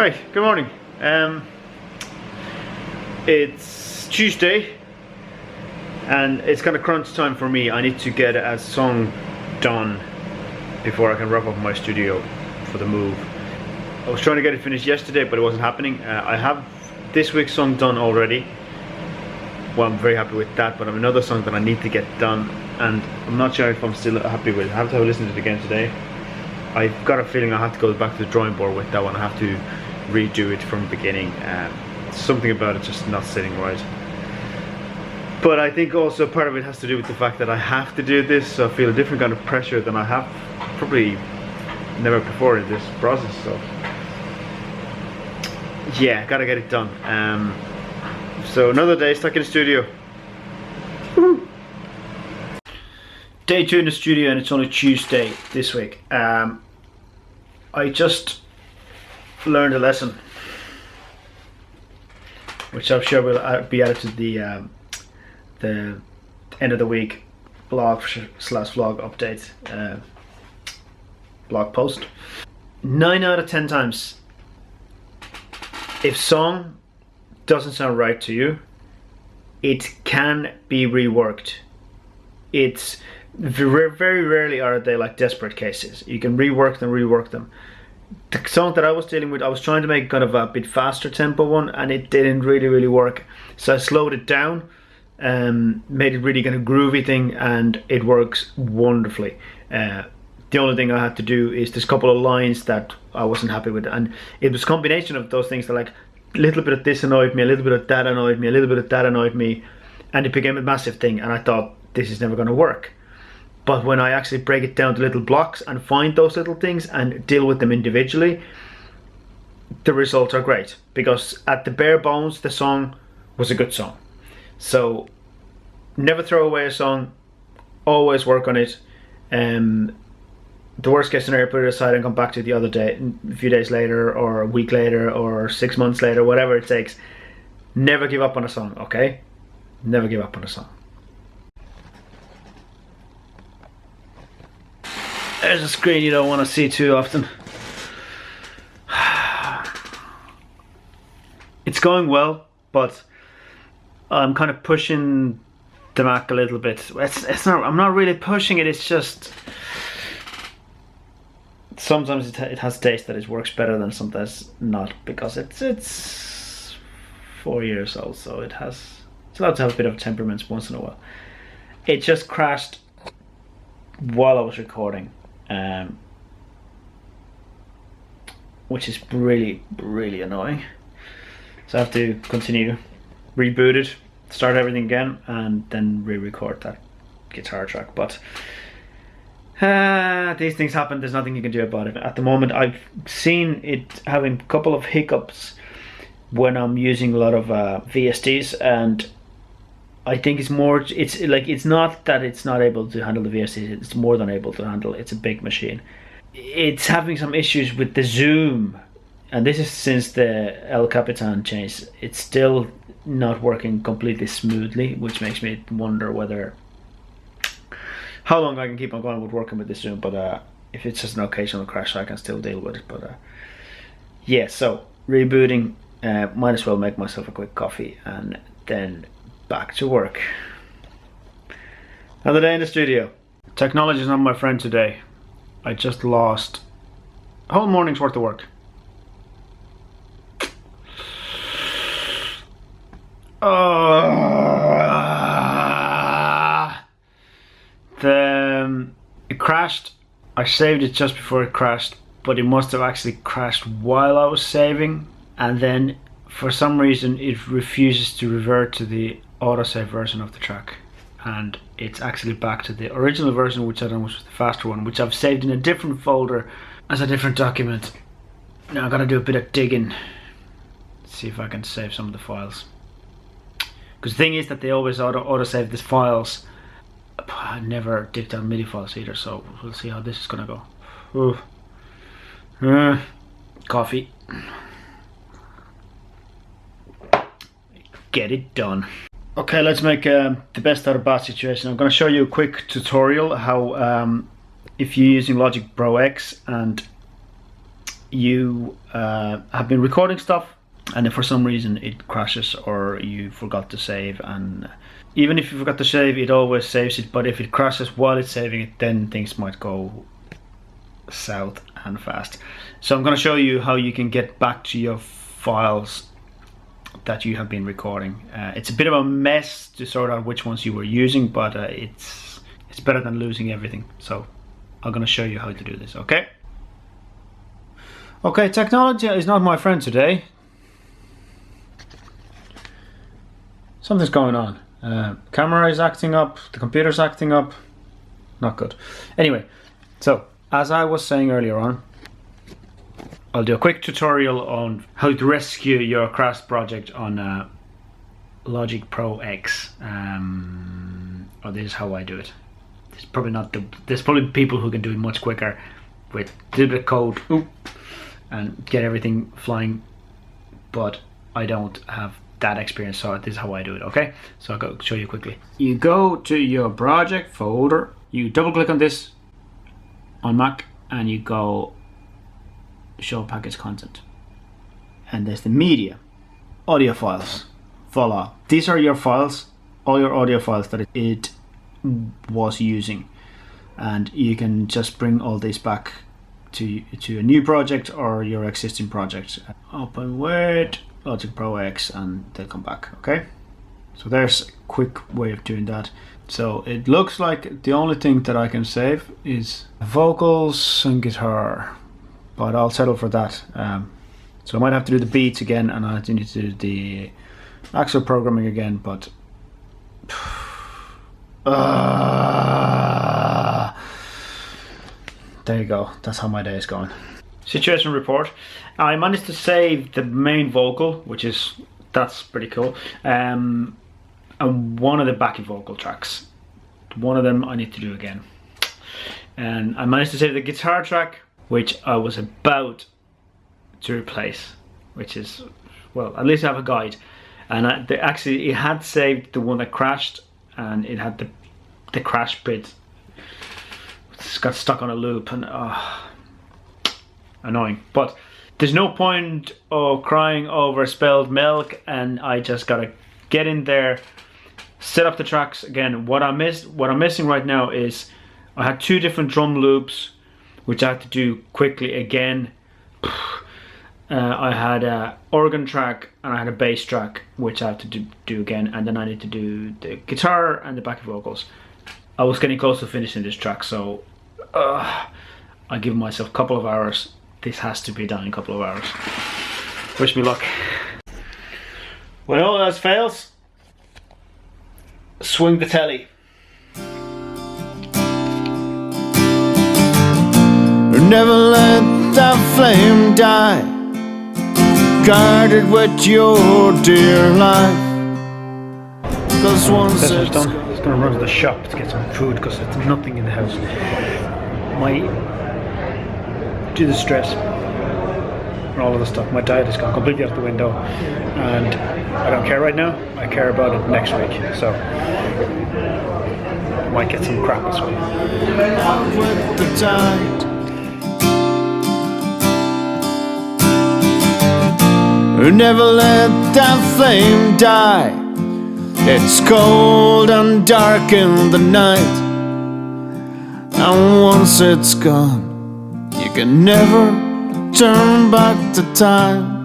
Right, good morning. It's Tuesday and it's kind of crunch time for me. I need to get a song done before I can wrap up my studio for the move. I was trying to get it finished yesterday, but it wasn't happening. I have this week's song done already. Well, I'm very happy with that, but I have another song that I need to get done and I'm not sure if I'm still happy with it. I have to have a listen to it again today. I've got a feeling I have to go back to the drawing board with that one. I have to redo it from the beginning. Something about it just not sitting right. But I think also part of it has to do with the fact that I have to do this, so I feel a different kind of pressure than I have probably never before in this process. So yeah, gotta get it done. So another day stuck in the studio. Woo! Day 2 in the studio, and it's only Tuesday this week. I just learned a lesson, which I'm sure will be added to the end of the week blog slash vlog update blog post. 9 out of 10 times, if song doesn't sound right to you, it can be reworked. It's very rarely are they like desperate cases. You can rework them. The song that I was dealing with, I was trying to make kind of a bit faster tempo one, and it didn't really work. So I slowed it down, made it really kind of groovy thing, and it works wonderfully. The only thing I had to do is this couple of lines that I wasn't happy with, and it was a combination of those things that, like, a little bit of this annoyed me, a little bit of that annoyed me, a little bit of that annoyed me, and it became a massive thing, and I thought, this is never going to work. But when I actually break it down to little blocks and find those little things and deal with them individually, the results are great. Because at the bare bones, the song was a good song. So never throw away a song, always work on it. The worst case scenario, put it aside and come back to it the other day, a few days later, or a week later, or 6 months later, whatever it takes. Never give up on a song, okay? Never give up on a song. There's a screen you don't want to see too often. It's going well, but I'm kind of pushing the Mac a little bit. It's not. I'm not really pushing it. It's just sometimes it has taste that it works better than sometimes not, because it's 4 years old, so it's allowed to have a bit of temperament once in a while. It just crashed while I was recording. Which is really annoying. So I have to continue, reboot it, start everything again, and then re-record that guitar track. But these things happen. There's nothing you can do about it. At the moment, I've seen it having a couple of hiccups when I'm using a lot of VSTs, and I think it's not that it's not able to handle the VST, it's more than able to handle. It's a big machine. It's having some issues with the zoom, and this is since the El Capitan change. It's still not working completely smoothly, which makes me wonder how long I can keep on going with working with the zoom. But if it's just an occasional crash, I can still deal with it. But yeah, so rebooting, might as well make myself a quick coffee and then back to work. Another day in the studio. Technology is not my friend today. I just lost a whole morning's worth of work. It crashed. I saved it just before it crashed, but it must have actually crashed while I was saving, and then for some reason it refuses to revert to the autosave version of the track, and it's actually back to the original version, which I done was the faster one, which I've saved in a different folder as a different document. Now I've got to do a bit of digging, see if I can save some of the files, because the thing is that they always autosave the files. I never dipped out MIDI files either, so we'll see how this is gonna go. Coffee, get it done. Okay, let's make the best out of a bad situation. I'm going to show you a quick tutorial how if you're using Logic Pro X and you have been recording stuff and if for some reason it crashes or you forgot to save, and even if you forgot to save, it always saves it, but if it crashes while it's saving it, then things might go south and fast. So I'm going to show you how you can get back to your files that you have been recording. It's a bit of a mess to sort out which ones you were using, but it's better than losing everything. So I'm going to show you how to do this, okay? Okay, technology is not my friend today. Something's going on. Camera is acting up, the computer's acting up. Not good. Anyway, so as I was saying earlier on, I'll do a quick tutorial on how to rescue your crashed project on Logic Pro X. Or this is how I do it. There's probably people who can do it much quicker with a little bit of code and get everything flying, but I don't have that experience, so this is how I do it, okay? So I'll go show you quickly. You go to your project folder, you double click on this on Mac, and you go show package content, and there's the media, audio files. Voila, these are your files, all your audio files that it was using, and you can just bring all these back to a new project or your existing project. Open with Logic Pro X and they'll come back, okay? So there's a quick way of doing that. So it looks like the only thing that I can save is vocals and guitar, but I'll settle for that. So I might have to do the beats again, and I need to do the actual programming again, but there you go, that's how my day is going. Situation report. I managed to save the main vocal, that's pretty cool, and one of the backing vocal tracks. One of them I need to do again. And I managed to save the guitar track, which I was about to replace, which is, well, at least I have a guide. And actually it had saved the one that crashed, and it had the crash bit. It's got stuck on a loop, and annoying. But there's no point of crying over spilled milk, and I just gotta get in there, set up the tracks again. What I'm missing right now is I had two different drum loops, which I had to do quickly again. I had an organ track and I had a bass track, which I have to do again, and then I need to do the guitar and the backing vocals. I was getting close to finishing this track, so I give myself a couple of hours. This has to be done in a couple of hours. Wish me luck. When all else fails, swing the telly. Never let that flame die, guarded with your dear life. Cause once it's done, I'm just gonna run to the shop to get some food because there's nothing in the house. Due to the stress and all of the stuff, my diet has gone completely out the window, and I don't care right now. I care about it next week, so I might get some crap as well. With the tide, never let that flame die. It's cold and dark in the night, and once it's gone, you can never turn back the time.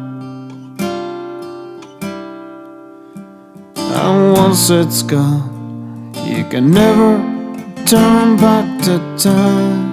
And once it's gone, you can never turn back the time.